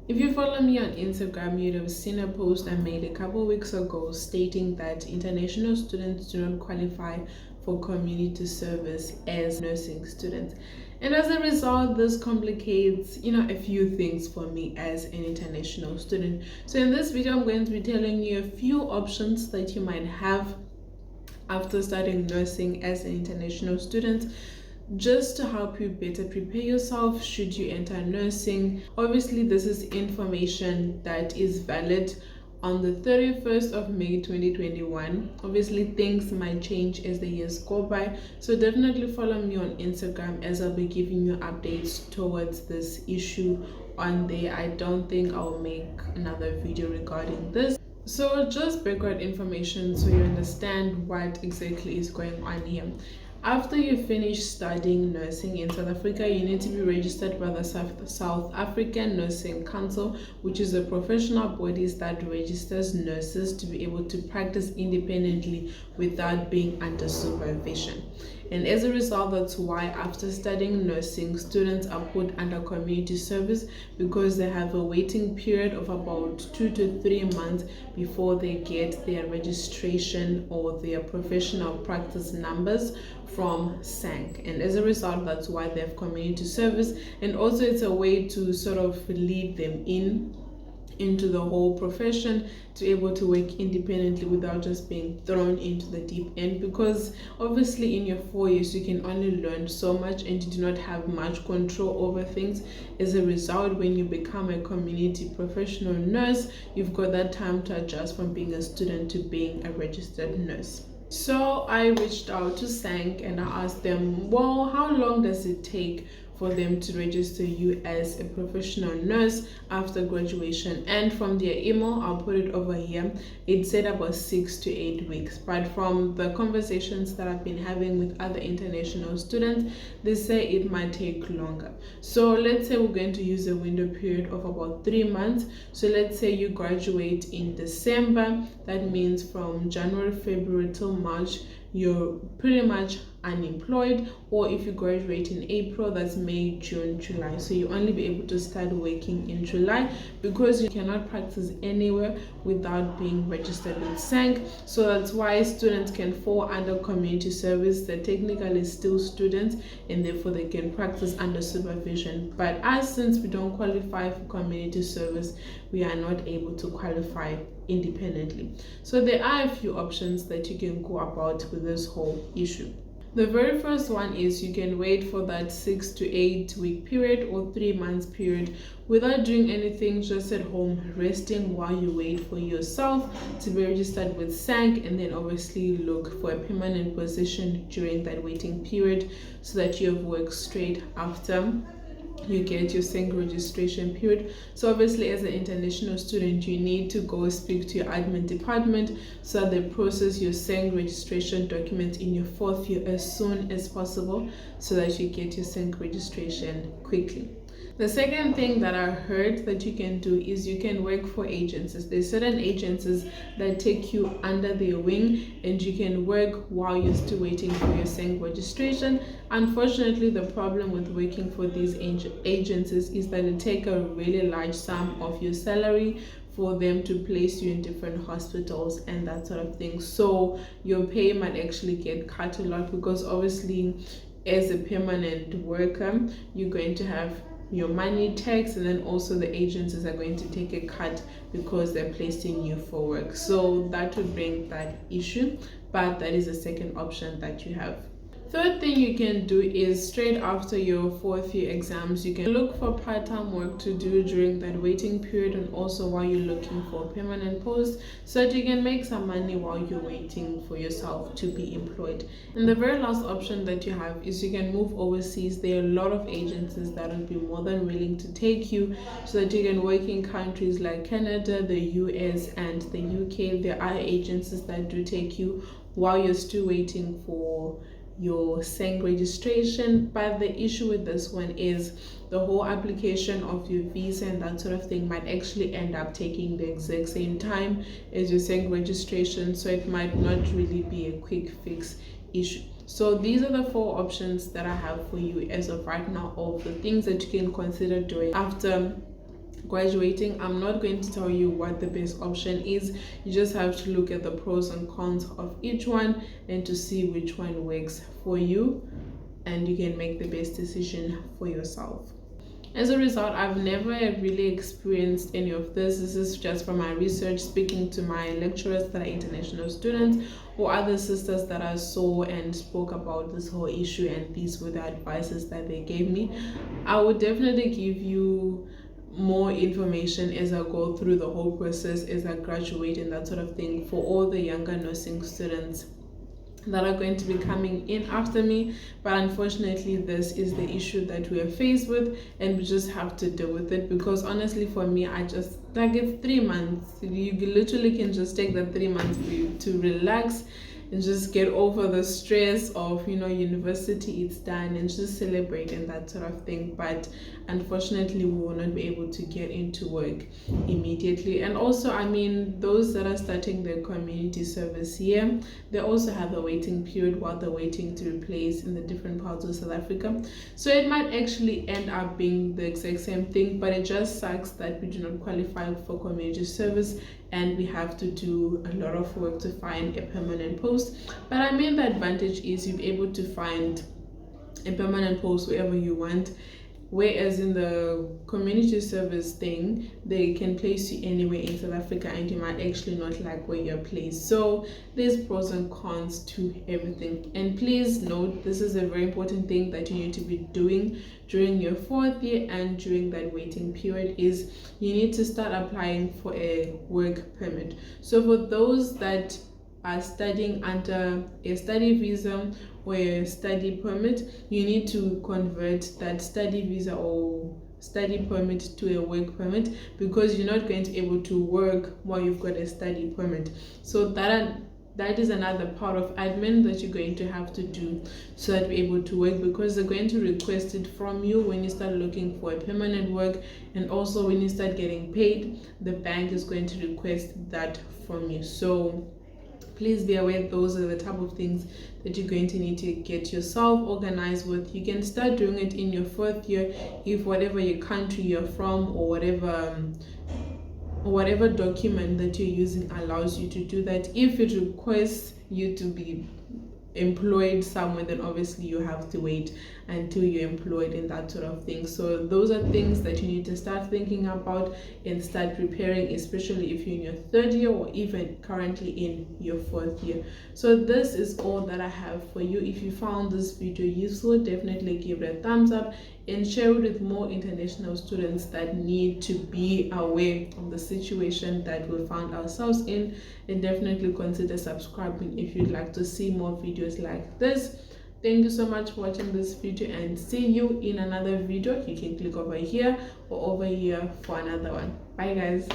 If you follow me on Instagram, you'd have seen a post I made a couple weeks ago stating that international students do not qualify for community service as nursing students. And as a result, this complicates, a few things for me as an international student. So in this video, I'm going to be telling you a few options that you might have after studying nursing as an international student, just to help you better prepare yourself should you enter nursing. Obviously, this is information that is valid on the 31st of May 2021. Obviously, things might change as the years go by, so definitely follow me on Instagram as I'll be giving you updates towards this issue on there. I don't think I'll make another video regarding this. So just background information so you understand what exactly is going on here. After you finish studying nursing in South Africa, you need to be registered by the South African Nursing Council, which is a professional body that registers nurses to be able to practice independently without being under supervision. And as a result, that's why after studying nursing, students are put under community service, because they have a waiting period of about 2 to 3 months before they get their registration or their professional practice numbers from SANC. And as a result, that's why they have community service. And also it's a way to sort of lead them into the whole profession, to be able to work independently without just being thrown into the deep end, because obviously in your 4 years you can only learn so much and you do not have much control over things. As a result, when you become a community professional nurse, you've got that time to adjust from being a student to being a registered nurse. So I reached out to SANC and I asked them, well, how long does it take for them to register you as a professional nurse after graduation? And from their email, I'll put it over here, it said about 6 to 8 weeks. But from the conversations that I've been having with other international students, they say it might take longer. So let's say we're going to use a window period of about 3 months. So let's say you graduate in December. That means from January, February till March, you're pretty much unemployed. Or if you graduate in April, that's May, June, July. So you only be able to start working in July, because you cannot practice anywhere without being registered with SANC. So that's why students can fall under community service. They're technically still students and therefore they can practice under supervision. But us, since we don't qualify for community service, we are not able to qualify independently. So there are a few options that you can go about with this whole issue. The very first one is you can wait for that 6 to 8 week period or 3 months period without doing anything, just at home resting while you wait for yourself to be registered with SANC, and then obviously look for a permanent position during that waiting period so that you have work straight after you get your SANC registration period. So obviously as an international student, you need to go speak to your admin department so that they process your SANC registration documents in your 4th year as soon as possible so that you get your SANC registration quickly. The second thing that I heard that you can do is you can work for agencies. There's certain agencies that take you under their wing and you can work while you're still waiting for your SANC registration. Unfortunately, the problem with working for these agencies is that they take a really large sum of your salary for them to place you in different hospitals and that sort of thing. So your pay might actually get cut a lot, because obviously as a permanent worker, you're going to have your money tax, and then also the agencies are going to take a cut because they're placing you for work. So that would bring that issue, but that is the second option that you have. Third thing you can do is straight after your 4th year exams, you can look for part-time work to do during that waiting period, and also while you're looking for a permanent post, so that you can make some money while you're waiting for yourself to be employed. And the very last option that you have is you can move overseas. There are a lot of agencies that will be more than willing to take you so that you can work in countries like Canada, the US, and the UK. There are agencies that do take you while you're still waiting for your SANC registration. But the issue with this one is the whole application of your visa and that sort of thing might actually end up taking the exact same time as your SANC registration, so it might not really be a quick fix issue. So these are the 4 options that I have for you as of right now, of the things that you can consider doing after graduating. I'm not going to tell you what the best option is. You just have to look at the pros and cons of each one and to see which one works for you, and you can make the best decision for yourself. As a result, I've never really experienced any of this. This is just from my research, speaking to my lecturers that are international students or other sisters that I saw and spoke about this whole issue, and these were the advices that they gave me. I would definitely give you more information as I go through the whole process, as I graduate and that sort of thing, for all the younger nursing students that are going to be coming in after me. But unfortunately, this is the issue that we are faced with, and we just have to deal with it. Because honestly, for me, I just like, it's 3 months. You literally can just take the 3 months for you to relax and just get over the stress of, you know, university, it's done, and just celebrate and that sort of thing. But unfortunately, we will not be able to get into work immediately. And also, I mean, those that are starting their community service here, they also have a waiting period while they're waiting to replace in the different parts of South Africa. So it might actually end up being the exact same thing, but it just sucks that we do not qualify for community service, and we have to do a lot of work to find a permanent post. But I mean, the advantage is you're able to find a permanent post wherever you want, whereas in the community service thing, they can place you anywhere in South Africa, and you might actually not like where you're placed. So there's pros and cons to everything. And please note, this is a very important thing that you need to be doing during your 4th year and during that waiting period, is you need to start applying for a work permit. So for those that are studying under a study visa or a study permit, you need to convert that study visa or study permit to a work permit, because you're not going to be able to work while you've got a study permit. So that is another part of admin that you're going to have to do so that you're able to work, because they're going to request it from you when you start looking for a permanent work, and also when you start getting paid, the bank is going to request that from you. So please be aware, those are the type of things that you're going to need to get yourself organized with. You can start doing it in your 4th year if whatever your country you're from, or whatever document that you're using allows you to do that. If it requests you to be employed somewhere, then obviously you have to wait until you're employed and that sort of thing. So those are things that you need to start thinking about and start preparing, especially if you're in your 3rd year or even currently in your 4th year. So this is all that I have for you. If you found this video useful, definitely give it a thumbs up and share it with more international students that need to be aware of the situation that we found ourselves in. And definitely consider subscribing if you'd like to see more videos like this. Thank you so much for watching this video, and see you in another video. You can click over here or over here for another one. Bye guys.